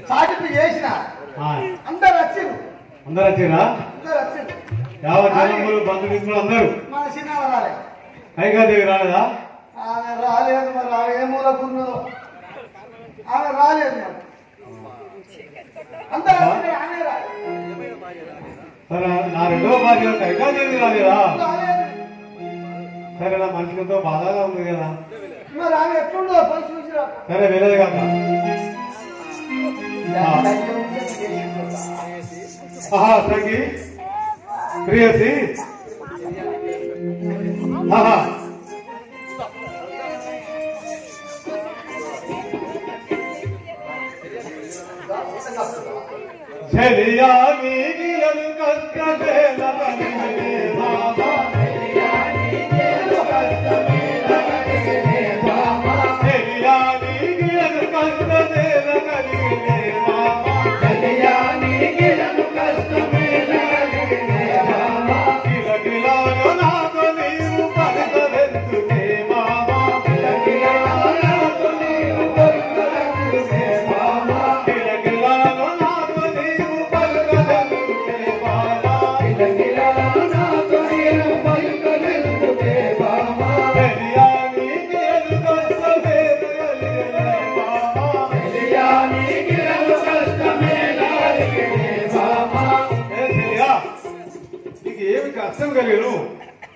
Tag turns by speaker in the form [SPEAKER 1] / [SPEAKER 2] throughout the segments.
[SPEAKER 1] చాటింపు చేసిన అందరు వచ్చిరు
[SPEAKER 2] అందరు వచ్చిరా యావత్ జనములు బంధుమిత్రులు అందరూ
[SPEAKER 1] మన చిన్న రాలే
[SPEAKER 2] కైకాదేవి రాలేదా
[SPEAKER 1] ఆమె రాలేదు మరి ఆమె ఏ మూలకున్నదో ఆమె రాలేదు మరి అందరూ ఆమె
[SPEAKER 2] సరే నా రెండవ భార్య కైకాదేవి రాలేదా సరే నా మనిషితో బాధగా ఉంది కదా
[SPEAKER 1] మరి ఆమె ఎట్లుండో పోయి చూసిరా
[SPEAKER 2] సరే వెళ్ళదు కదా సంగి ప్రియసి చెలియా నీగియలు కష్టమేల బలిగే బాబా చెలియా నీగియలు కష్టమేల బలిగే బాబా చెలియా నీగియలు కష్టమేల బలిగే బాబా చెలియా నీగియలు కష్టమేల బలిగే బాబా కిలకిలాలో నాతో నీవు పలకవెందుకే బాబా కిలకిలాలో నాతో నీవు పలకవెందుకే బాబా కిలకిలాలో నాతో నీవు పలకవెందుకే బాబా కిలకిలాలో నాతో నీవు పలకవెందుకే బాబా చెలియా నీగియలు కష్టమేల బలిగే బాబా చెలియా నీగియలు కష్టమేల బలిగే బాబా చెలియా నీకు ఏమి కష్టం కలిగను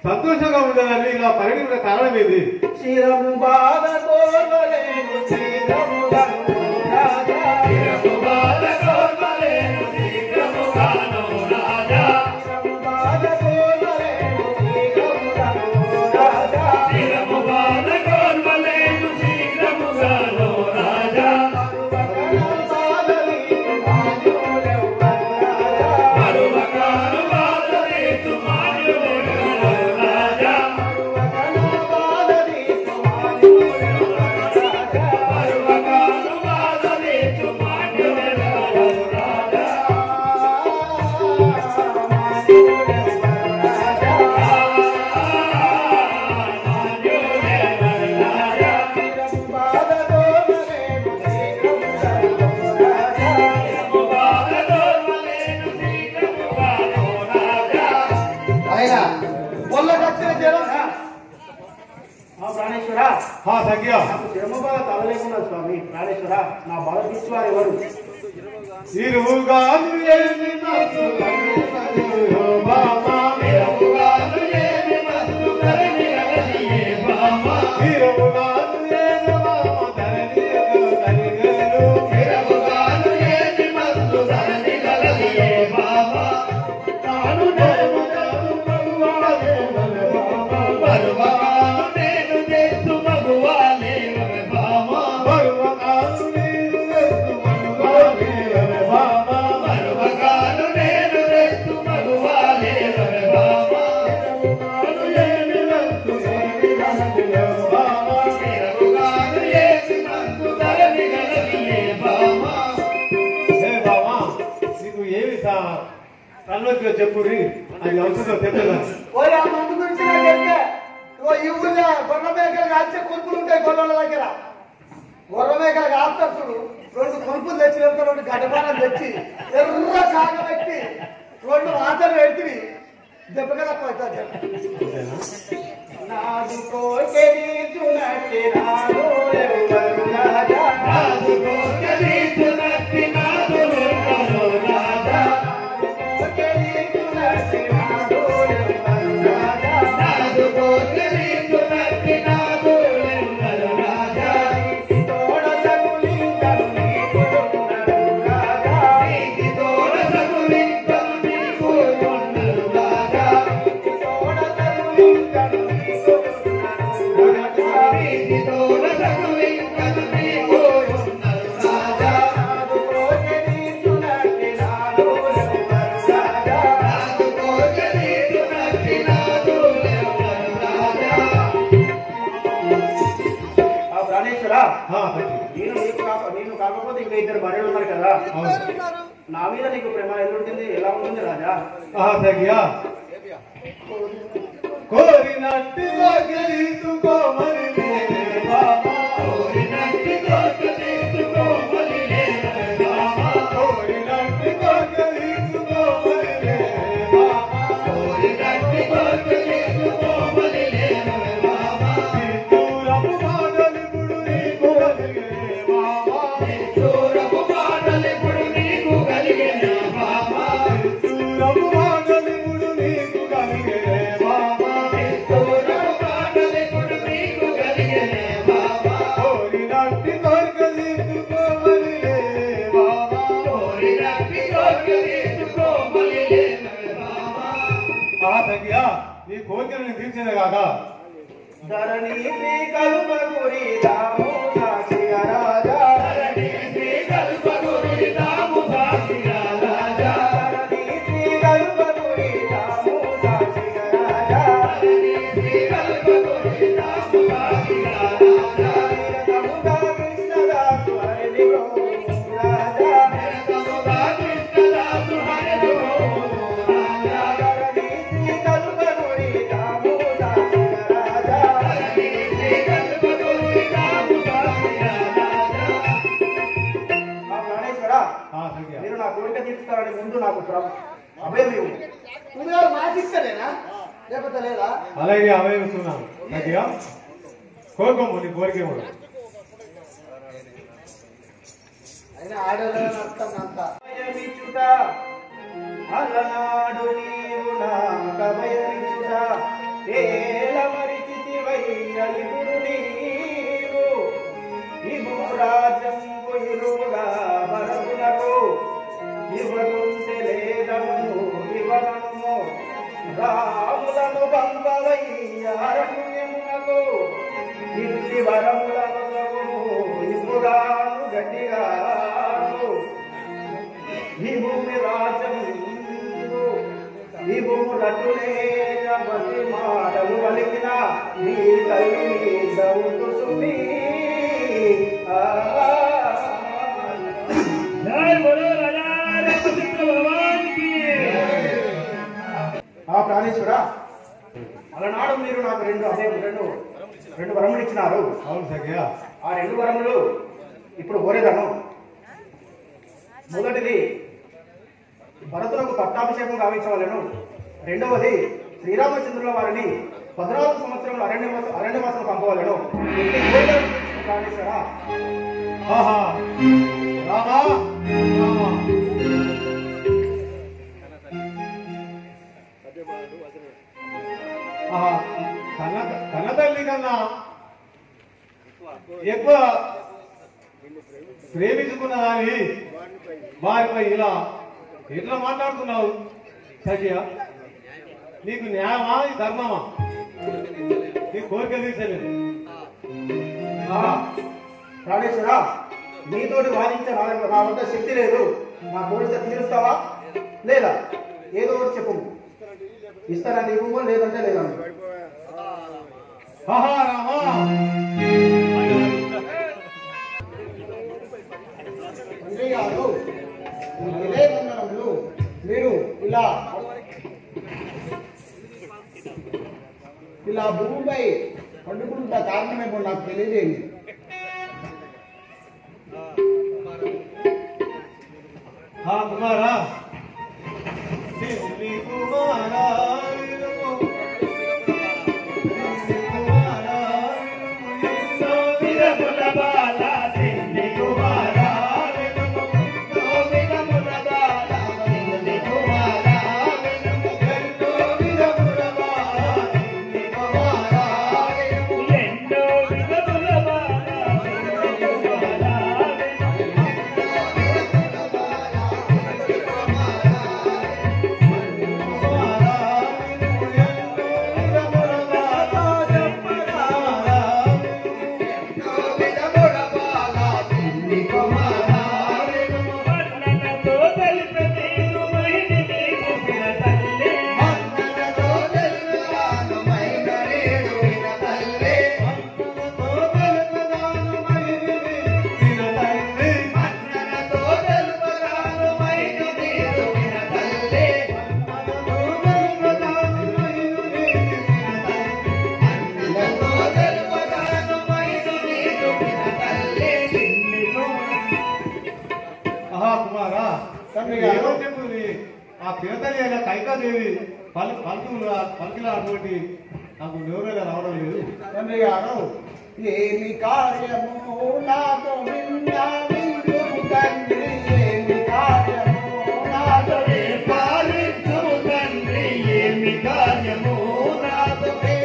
[SPEAKER 2] సంతోషంగా ఉండదని ఇలా పరిగణించిన కారణం ఏది
[SPEAKER 1] చిరము బాధ కోరలేను శీఘ్రముగాను రాజా చిరము బాధ కోరలేను శీఘ్రముగాను రాజా చిరము బాధ కోరలేను శీఘ్రముగాను రాజా చిరము బాధ కోరలేను శీఘ్రముగాను రాజా తగలేకున్నా స్వామి ప్రాణేశ్వర నా బాధ తీర్చువారు ఎవరు
[SPEAKER 2] ఇరుగాను ఏమి నన్ను బాబా ఇరుగాను ఏమి నన్ను ధరణియే బాబా ఇరుగాను ఏమి బాబా ధరణియే కలిగలు ఇరుగాను ఏమి నన్ను ధరణియే బాబా తాను నేను మగువాలే బాబా బరువాను నేను చేస్తు మగువాలే బాబా బరువాను నేను చేస్తు మగువాలే బాబా బరువాను నేను చేస్తు మగువాలే బాబా బరువాను ఏమి నన్ను ధరణియే బాబా బరువాను ఏమి నన్ను ధరణియే బాబా ఏ బాబా నీకు ఏమి కళ్ళొద్దు చెప్పుడి అది అవుతుందో తెలియదా
[SPEAKER 1] ఓయ్ ఆ మందు గురించి నాకు చెప్తే ఓ ఈ ఊళ్ళో గొర్రె మేకలు కాల్చే కొనుక్కులు ఉంటాయి గొర్రెల దగ్గర గొర్రె మేకలు కాల్తారు చూడు 2 కొనుక్కులు తెచ్చి వెళ్తారు 2 గడ్డపాలను తెచ్చి ఎర్ర కాగ పెట్టి 2 వాటర్ పెట్టి దెబ్బగా తక్కువ నాదు కోకెలి చునట్టి నాడు ఎవరు రాజా నాదు కోకెలి చునట్టి నాడు ఎవరు రాజా కోకెలి చునట్టి నాడు ఎవరు రాజా నాదు కోకెలి చునట్టి నాడు ఎవరు రాజా తోడ సగులింగను నీకు ఉన్నరు రాజా నీకి తోడ సగులింగను నీకు ఉన్నరు రాజా తోడ సగులింగను నీకు ఉన్నరు రాజా నీకి తోడ సగులింగను నీకు ఉన్నరు రాజా నాదు కోకెలి చునట్టి నాడు ఎవరు రాజా నాదు కోకెలి చునట్టి నాడు ఎవరు రాజా ఆ ప్రాణేశ్వర నేను కాకపోతే ఇంకా 2 భార్యలు ఉన్నారు కదా నా మీద నీకు ప్రేమ ఎదురుంటుంది ఎలా ఉంటుంది రాజా
[SPEAKER 2] సఖ్యా కోరినట్టుగా గెలుచుకోమని బాబా కోరినట్టుగా గెలుచుకో కోరికలను తీర్చేదే కాక
[SPEAKER 1] ధరణి శ్రీ కల్పగురి రాము సాక్షిగా రాజా ధరణి శ్రీ కల్పగురి రాము సాక్షిగా రాజా ధరణి శ్రీ కల్పగురి రాము సాక్షిగా రాజా ధరణి శ్రీ కల్పగురి రాము సాక్షిగా రాజా నిరతముగా కృష్ణదాసు హరి రాజా నిరతముగా కృష్ణదాసు హరి రాజా ధరణి శ్రీ కల్పగురి రాము మీరు నా కోరిక తీర్చుతారని ముందు నాకు అభయం మాటిస్తానేనా లేకపోతే లేదా
[SPEAKER 2] అలాగే అవయవిస్తున్నాను గట్టిగా కోరుకోము నీ కోరిక
[SPEAKER 1] అయినా ఆడలేనంత అలనాడు నీవు నాకభయమిచ్చుట ఏల మరిచితివయ్య ఇప్పుడు నీవు ఇవు రాజంబు ఇరువుగా మరపునకు ఇవ్వకుంటే లేదను ఇవ్వనము రాములను పంపవయ్యారణ్యమునకు ఇల్లి వరములను ఇప్పుడాను గట్టిగాను ఈ భూమి రాజం ఈ భూమి రటులేన మతి మాటలు పలికిన నీ తల్లి దౌతు సుమి ఆ ప్రాణేశ్వర అలనాడు మీరు నాకు రెండు వరములు ఇచ్చినారు.
[SPEAKER 2] అవును సఖ్య.
[SPEAKER 1] ఆ రెండు వరములు ఇప్పుడు కోరేదను. మొదటిది భరతులకు పట్టాభిషేకం గావించవలను. రెండవది శ్రీరామచంద్రుల వారిని 14 సంవత్సరంలో అరణ్యవాసం పంపవలను. ప్రాణేశ్వర
[SPEAKER 2] ఆహా రామా రామా కన్న తల్లి కన్నా ఎక్కువ ప్రేమించుకున్న దాని వారిపై ఇలా ఎట్లా మాట్లాడుతున్నావు సఖియ? నీకు న్యాయమా ధర్మమా? నీ కోరిక తీర్చలేదు.
[SPEAKER 1] ప్రాణేశ్వర నీతోటి వాదించే నా వద్ద శక్తి లేదు. నా కోరిక తీరుస్తావా లేదా? ఏదో ఒకటి చెప్పు. ఇస్తానని ఇవ్వు, లేదంటే లేదండి. తండ్రి గారు మీరు ఇలా భూమిపై పండుకుంటున్న కారణమేమో నాకు తెలియజేయండి.
[SPEAKER 2] కుమారా కుమారా ఆ పిల్లతల్లి అయినా కైకాదేవి పలికిలా అటువంటి నాకు ఎవరైనా రావడం లేదు.
[SPEAKER 1] తండ్రి గారు ఏమి కార్యము నాతో తండ్రి, ఏమి కార్యము నాతో తండ్రి, ఏమి కార్యము నాతో తండ్రి,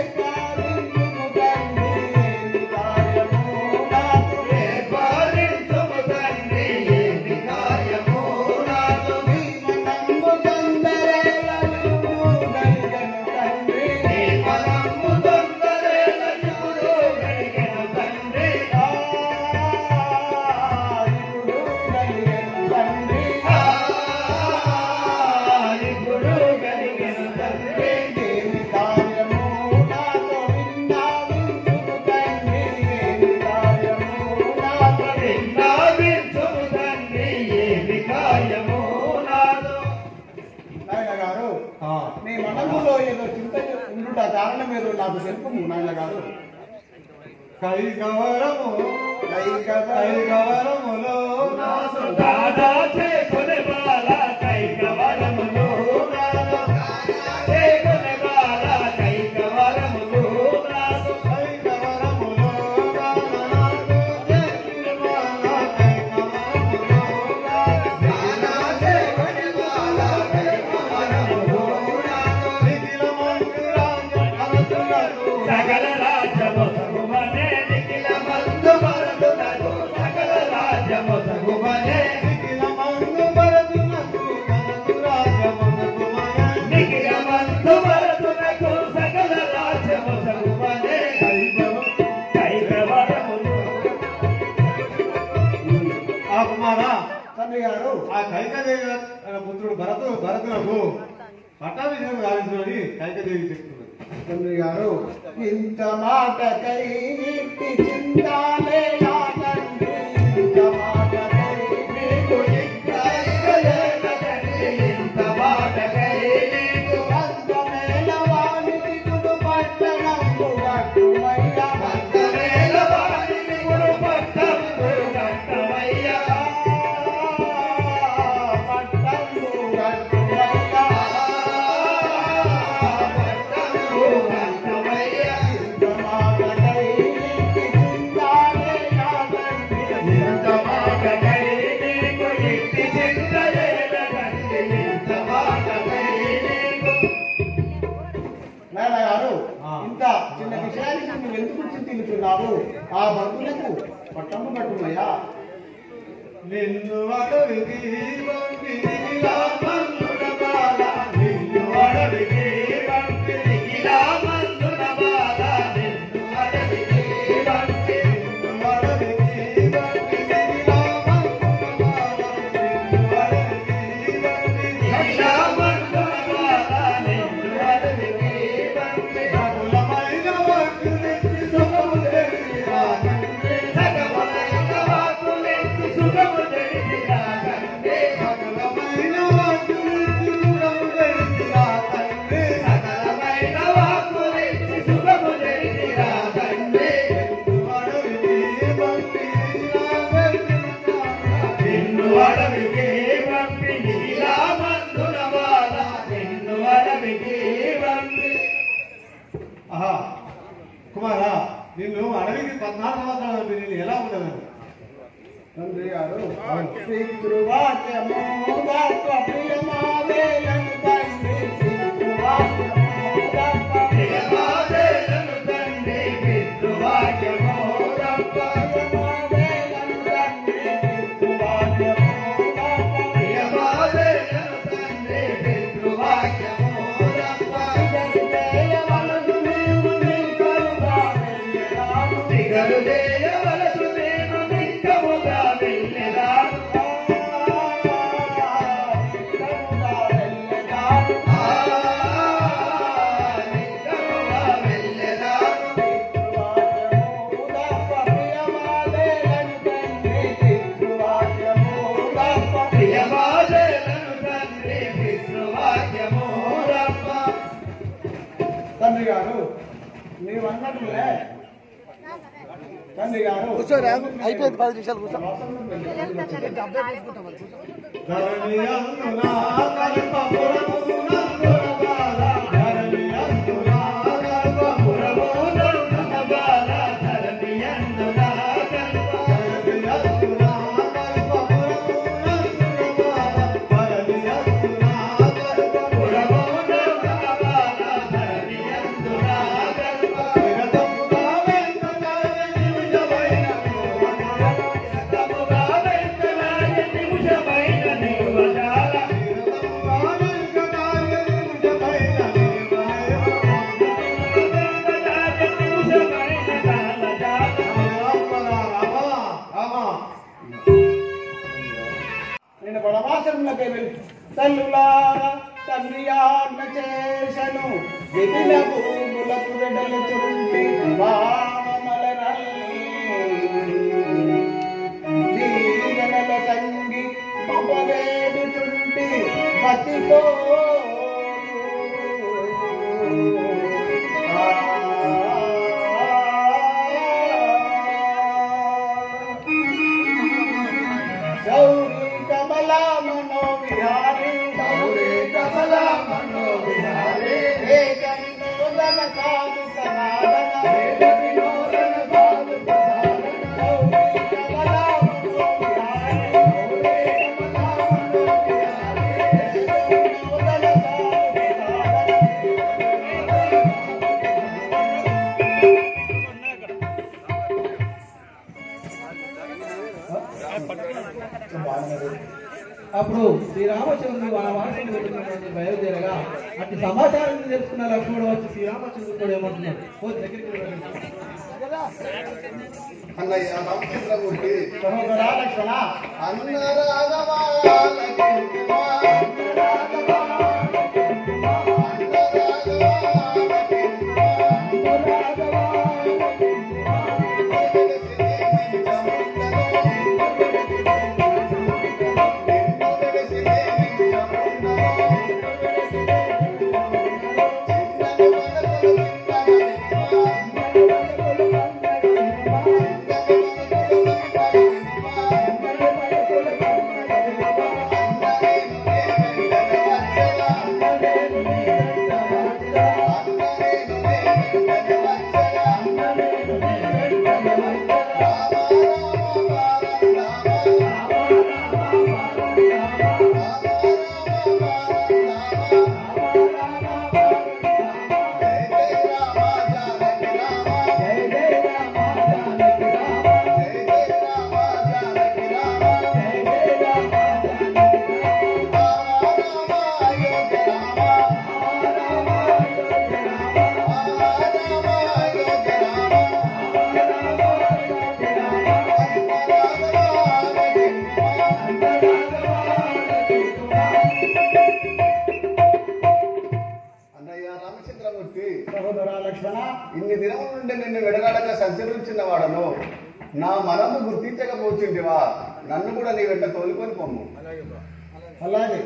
[SPEAKER 1] మనసులో ఏదో చింత ఉండుట కారణం ఏదో నాకు తెలుపు నాయన గారు.
[SPEAKER 2] కైగవరములో
[SPEAKER 3] దాదా చేకొనే బాల కైగవరములో చేకొనే బాల కైగవరములో సకల రాజ్యము సగుమనే నిఖిల మందు మరదునకు సకల రాజ్యము సగుమనే నిఖిల మందు మరదునకు సకల రాజ్యము సగుమనే కైగవరములు.
[SPEAKER 2] ఆ కుమారా
[SPEAKER 1] తండ్రి గారు
[SPEAKER 2] ఆ కైకదేవి పుత్రుడు భరతులకు పట్టాభిషేకం గావించుకొని కైకదేవి చెప్తున్నారు.
[SPEAKER 1] తండ్రి గారు ఇంత మాటకై నీటి చింతాలే నా తండ్రి, ఇంత మాటకై
[SPEAKER 3] నీకు ఇంకలేక తండ్రి ఇంత మాటకై నీకు
[SPEAKER 1] అందమైన వానికి గుడు పట్టణము గట్టుమయ్యా,
[SPEAKER 3] అందమైన వాడిని గురు పట్టము గట్టమయ్యా
[SPEAKER 1] పట్టణము గట్టుమయ్యా. ఇంత మాటకై నీటి చింతాలే నా తండ్రి,
[SPEAKER 3] ఇంత మాటకై నీకు ఇంటి చింతలేల తండ్రి ఇంత మాటకై నీకు.
[SPEAKER 1] నాయన గారు ఇంత చిన్న విషయానికి నువ్వు ఎందుకు చింతిస్తున్నావు? ఆ భక్తులకు పట్టము కట్టుమయ్యా.
[SPEAKER 2] నిన్ను అడవికి పంపిణీలా మన్నుల బాల,
[SPEAKER 3] నిన్ను అడవికి పంపిణీలా మన్నుల బాల, నిన్ను అడవికి పంపి
[SPEAKER 2] నిన్ను అడవికి పంపిణీలా మన్నుల బాల, నిన్ను అడవికి
[SPEAKER 3] ఇలా మన్నుల బాల, నిన్ను అడవికి పంపి
[SPEAKER 2] సకలమైన వాక్కులెత్తి సుఖము తెలిసిరా తండ్రి,
[SPEAKER 3] సకలమైన వాక్కులెత్తి సుఖము తెలిసిరా తండ్రి,
[SPEAKER 2] సకలమైన వాక్కులెత్తి సుఖము తెలిసిరా తండ్రి,
[SPEAKER 3] సకలమైన వాక్కులెత్తి సుఖము తెలిసిరా తండ్రి. నిన్ను అడవికి పంపిణీలా మన్నుల బాల, నిన్ను అడవికి పంపి.
[SPEAKER 2] ఆహా కుమారా, నిన్ను అడవికి 14 సంవత్సరాలు పంపి నేను ఎలా ఉండను?
[SPEAKER 1] తండ్రి గారు పితృవాక్యము గొప్ప ప్రియమావేలను తండ్రి, పితృవాక్యము గొప్ప
[SPEAKER 3] ప్రియమాదేలను తండ్రి పితృవాక్యము రప్ప.
[SPEAKER 1] ప్రియమావేలను తండ్రి, పితృవాక్యము గొప్ప
[SPEAKER 3] ప్రియమాదేలను తండ్రి పితృవాక్యము రప్ప.
[SPEAKER 1] చేయవలదు నీవు నింకరుగా వెళ్ళెదాను.
[SPEAKER 3] దిగలు చేయవలసు నేను నిక్కముగా వెళ్ళెదాను.
[SPEAKER 1] నింకరుగా వెళ్ళెదాను.
[SPEAKER 3] నిక్కముగా వెళ్ళెదాను.
[SPEAKER 1] పితృవాక్యము గొప్ప ప్రియమావేలను తండ్రి, పితృవాక్యము గొప్ప
[SPEAKER 3] ప్రియమాదేలను తండ్రి పితృవాక్యము రప్ప.
[SPEAKER 1] తండ్రి గారు నీవన్నట్లే తండ్రి గారు
[SPEAKER 4] అయిపోయింది 10 నిమిషాలు కూర్చో.
[SPEAKER 2] ధరణియందునా కల్పపురమునందున బాల, ధరణియందునా
[SPEAKER 3] పురమునందున బాల ధరణియందున కల్ప.
[SPEAKER 2] ధరణియందునా కల్పపురమునందున బాల, ధరణియందునా
[SPEAKER 3] పురమునందున బాల ధరణియందున కల్ప.
[SPEAKER 2] నిరతముగా వెంకటాయ నిమిషమైన
[SPEAKER 3] తముగా వెంకటాయ నిమిషమైన నిలువజాల.
[SPEAKER 2] నిరతముగా వెంకటాయ నిమిషమైన
[SPEAKER 3] వెంకటాయ నిమిషమైన కాలజాల.
[SPEAKER 1] నేను వనవాసంలోకి వెళ్ళి తల్లులారా తండ్రి ఆజ్ఞ చేసను వెదిల భూములకు వెడలు చుంటి జీవనల తంగి మమవేడు చుంటి మతిలో
[SPEAKER 5] అప్పుడు శ్రీరామచంద్రుడు వనవాసం వెళ్ళినటువంటి బయలుదేరగా అటు సమాచారం తెలుసుకున్న లక్ష్మణుడు వచ్చి శ్రీరామచంద్రుడు కూడా ఏమంటున్నాడు ఓ దగ్గరికి వెళ్ళండి.
[SPEAKER 1] అన్నయ్య రామచంద్రమూర్తి
[SPEAKER 2] సహోదరా లక్ష్మణ
[SPEAKER 1] అన్న రాఘవా లక్ష్మణ ఇన్ని దినముల నుండి నిన్ను విడనాడక సంచరించిన వాడను నా మనము గుర్తించకపోతుంటివా నన్ను కూడా నీ వెంట తోలుకొని పొమ్ము.
[SPEAKER 2] అలాగే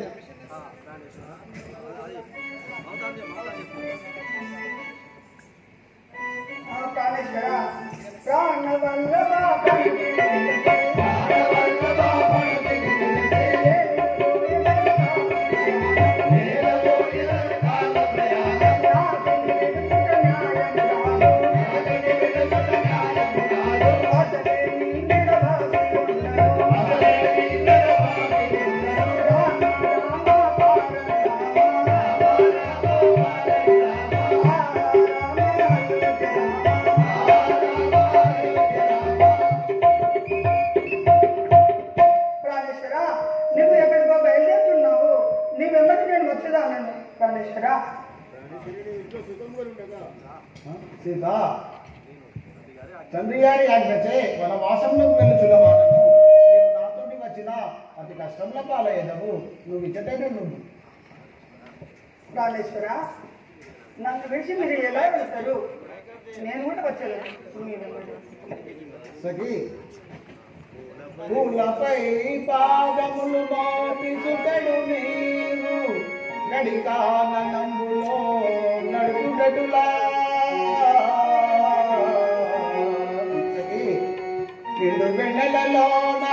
[SPEAKER 2] సీత తండ్రి గారి ఆజ్ఞచే వనవాసంలోకి వెళ్ళుచున్నవాడను నేను నాతో వచ్చినా అతి కష్టంలో పాలయ్యేదవు నువ్వు ఇచ్చటైనా నువ్వు
[SPEAKER 6] రాజేశ్వర నన్ను విడిచి మీరు ఎలా వెళ్తారు? నేను కూడా వచ్చేది
[SPEAKER 2] సఖి పూలపై పాదములు మోపిసుకడు నీవు నడికానంబులో నడుపుటటులా నిండు వెన్నెలలోన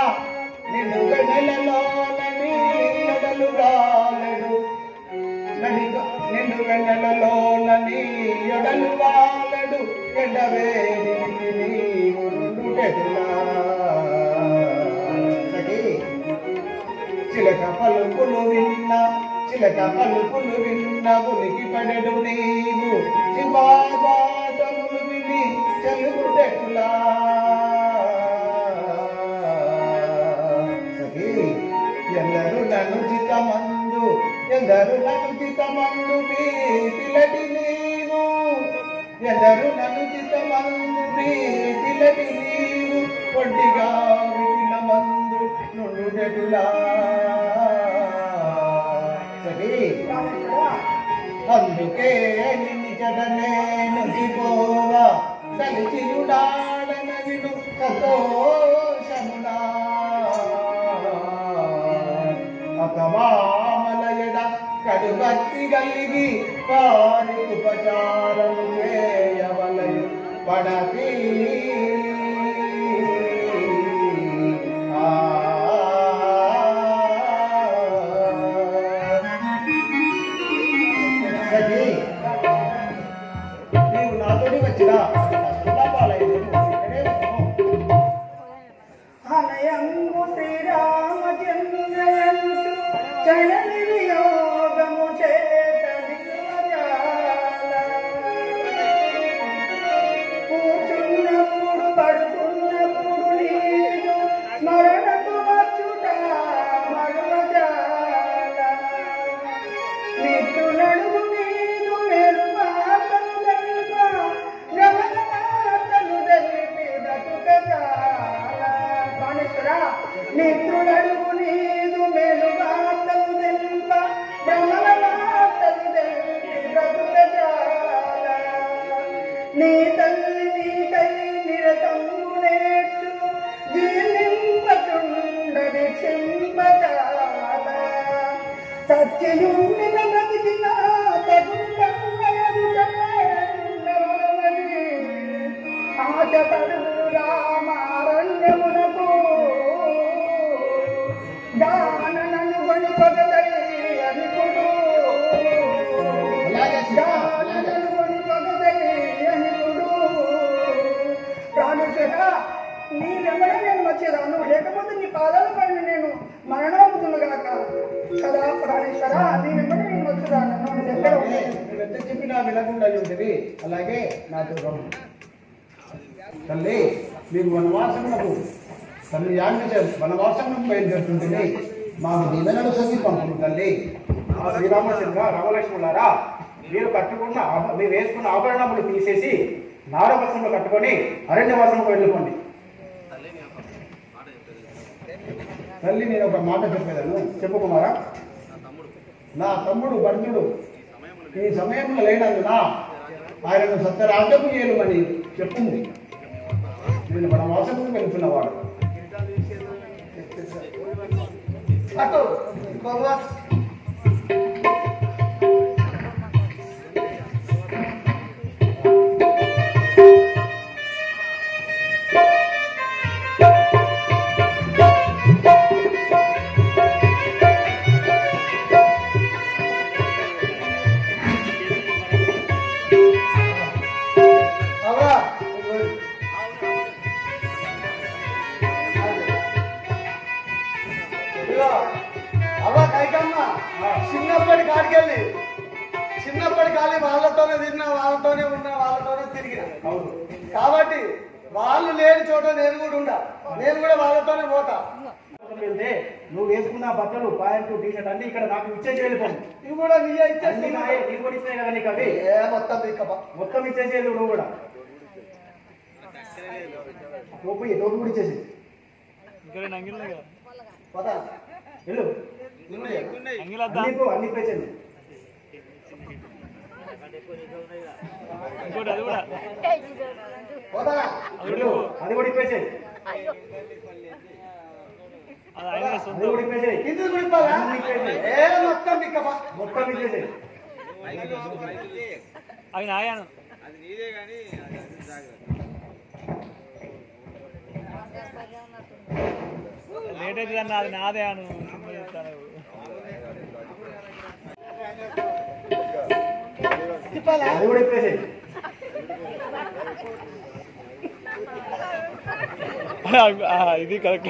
[SPEAKER 2] నిండు వెన్నెలలోన నీడలు రాలడు నిండు వెన్నెలలోన నీడలు వాలడు ఎండవేడి నీవు నుండుటెటులా చిలక పలుకులు విన్న ఉనికి పడెడు నీవు శివాబాటములు విని చెలుగుటెటులా ఎందరు నన్ను చితమందు పిలటి నీవు ఎందరు నన్ను చితమందు పిలటి నీవు ఒంటిగా విపిన మందు నుండుటెటులా అందుకే నిజడనే నుడిపోవా కలిచియుడాడన విను సంతోషమునా అకమామలయడ కడుభక్తి కలిగి వారి ఉపచారము చేయవలయు పడతి నీవు నాతోటి వచ్చినా
[SPEAKER 6] అనయంగు శ్రీరామచంద్రయంసు చరణి వియోగము చేత కూర్చున్నప్పుడు పడుకున్నప్పుడు నీకు స్మరణకు మిత్రుడడుగు నీదు మేలుగాతలు తెంప బ్రహ్మణమాతలు తెంపి బ్రతుకజాల నీ తల్లి నీకై నిరతము నేర్చు జీలింపచుండది చింపజాల సత్యయుండిన బ్రతికిన ఆశపడు రామారణ్యమునకు దానను గొని పగదై అనిపుడు దానను గొని పగదై అనిపుడు ప్రాణుషక నీ వెంబడే నేను వచ్చేదాను లేకపోతే నీ పాదాల పైన నేను మరణమవుతుండగాక కదా ప్రాణేశ్వర నీ వెంబడే నేను వచ్చేదాను నన్ను ఎక్కడ
[SPEAKER 2] ఎంత చెప్పినా వినకుండా ఉంటుంది. అలాగే నాకు తల్లి మీరు వనవాసములకు తల్లి వనవాసములకు బయలుదేరుతుంటుంది. మాకు దీవెనలు చదివి పంపును తల్లి.
[SPEAKER 7] శ్రీరామచంద్ర రామలక్ష్మణులారా, మీరు మీరు వేసుకున్న ఆభరణములు తీసేసి నారవస్త్రంలో కట్టుకొని అరణ్యవాసంకు వెళ్ళుకోండి.
[SPEAKER 2] తల్లి నేను ఒక మాట చెప్పేదాను.
[SPEAKER 7] చెప్పు కుమారా.
[SPEAKER 2] నా తమ్ముడు భర్తుడు ఈ సమయంలో లేనందున ఆయనను సత్యరాజ్యము ఏలుమని చెప్పుంది. నేను వనవాసముకు వెళ్తున్నవాడు.
[SPEAKER 1] అటు చిన్నప్పటి కాలి వాళ్ళతోనే తిన్నా, వాళ్ళతోనే ఉన్నా, వాళ్ళతోనే తిరిగిన. కాబట్టి వాళ్ళు లేని చోట నేను కూడా ఉండా, నేను కూడా వాళ్ళతోనే పోతా.
[SPEAKER 7] వెళ్తే నువ్వు వేసుకున్న బట్టలు ప్యాంటు టీషర్ట్ అన్ని ఇక్కడ నాకు ఇచ్చేసి వెళ్ళిపోయింది.
[SPEAKER 1] ఇవి కూడా నీ
[SPEAKER 7] నీకు కూడా ఇచ్చినాయి కదా నీకు అవి మొత్తం ఇచ్చేసి వెళ్ళు. నువ్వు కూడా టోపీ కూడా ఇచ్చేసి
[SPEAKER 1] పోతా.
[SPEAKER 7] వెళ్ళు. అన్ని ఇప్పేసేది.
[SPEAKER 1] పోతా.
[SPEAKER 7] అది కూడా ఇప్పేసేది. అది కూడా ఇప్పేసేది.
[SPEAKER 1] ఇది కూడా ఇవ్వాలా? మొత్తం ఇక్కపా.
[SPEAKER 7] మొత్తం ఇప్పేసేది.
[SPEAKER 3] అవి నాయాను లేట్ అవుతుంది అన్న, అది నాదే అను.
[SPEAKER 7] అది కూడా ఇప్పేసేది.
[SPEAKER 3] ఇది కరెక్ట్.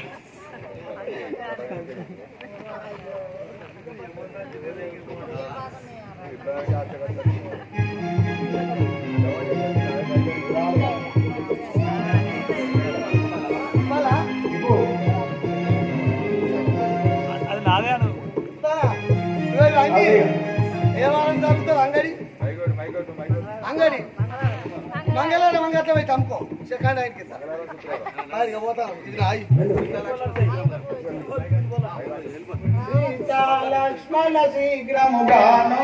[SPEAKER 3] అది నాదే అను.
[SPEAKER 1] ఏమానం తగ్గుతుంది అంగడి అంగడి మంగళవారం మంగళం అయితే అమ్ముకో సెకండ్ ఆయన కింద పోతాను. ఇది రాయి
[SPEAKER 2] సీతా లక్ష్మణ శీఘ్రముగాను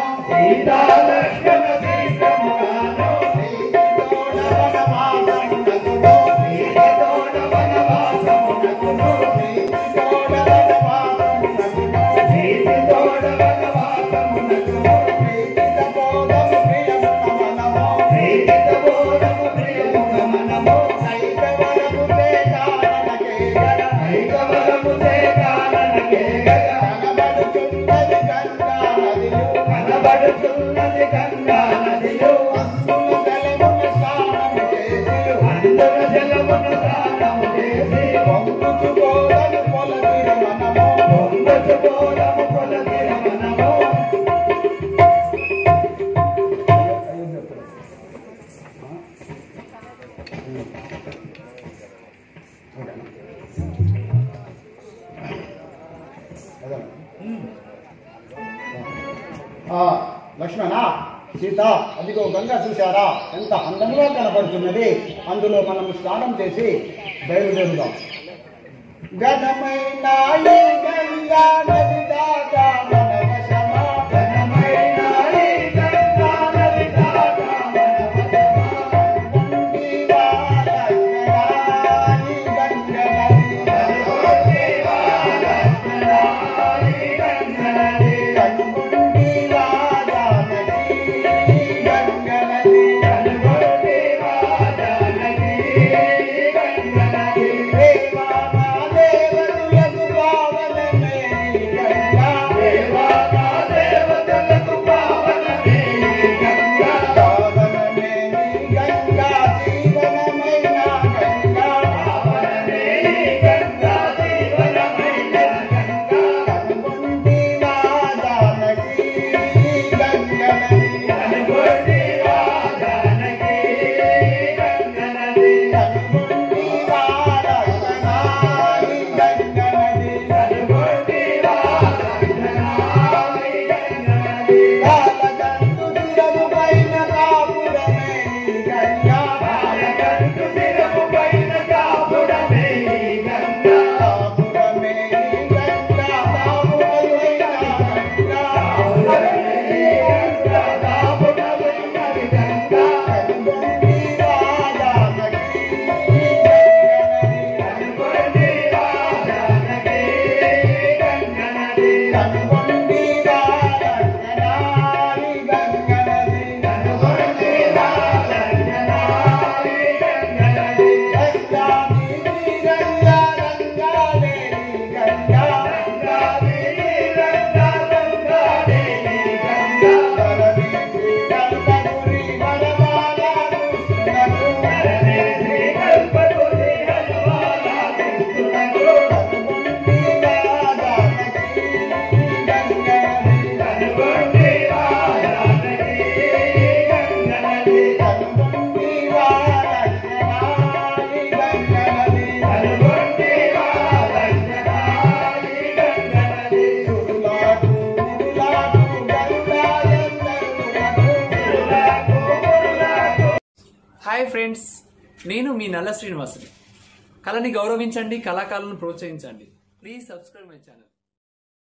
[SPEAKER 2] లక్ష్మణ సీత అదిగో గంగ చూశారా ఎంత అందంగా కనపడుతున్నది. అందులో మనం స్నానం చేసి బయలుదేరుదాం. ఘనమైన ఈ గంగా నది దాకా మన వశమా ఘనమైన ఈ గంగా నది దాకా మన వశమా ఉండి వాలక్కరాని గంగా నది ఉండి వాలక్కరాని గంగా నది కనుగొండి వాదానది గంగా నది కనుగొండి వాదానది గంగా నది దేవా మా దేవతలకు పావనమే గంగా దేవా మా దేవతలకు పావనమే గంగా పావనమే గంగా జీవనమైన గంగా పావనమే గంగా జీవనమైన గంగా కనుగొండి వాదానది గంగా నది కనుగొండి వాదానది గంగా నది కనుగొండి వారసనాని గంగా నది కనుగొండి వారసనాని గంగా నది కాలగంటు శిరము పైన కాపురమే గంగా కాలగంటు శిరము పైన కాపురమే గంగా కాపురమే గంగా కాపురమైన గంగా కాపురమే గంగా కాపురమైన గంగా కనుగొండి వాదానది కనుగొండి వాదానది గంగా నది కనుగొండి వారసనాని గంగా నది కనుగొండి వారసనాని గంగా నది గంగా దేవి గంగా రంగాదేవి గంగా గంగా దేవి గంగా రంగాదేవి గంగా వరదేవి కల్పపురి వనమాల కృష్ణునకు వరదేవి కల్పపురి వనమాల కృష్ణునకు కనుగొండి వాదానది గంగా నది కనుగొండి వాదానది గంగా నది కనుగొండి వారసనాని గంగా నది కనుగొండి వారసనాని గంగా నది సురులాకు మురులాకు గరుడాయందరులకు సురులాకు మురులాకు.
[SPEAKER 8] హాయ్ ఫ్రెండ్స్, నేను మీ నల్ల శ్రీనివాసుని. కళని గౌరవించండి, కళాకారులను ప్రోత్సహించండి. Please subscribe my channel.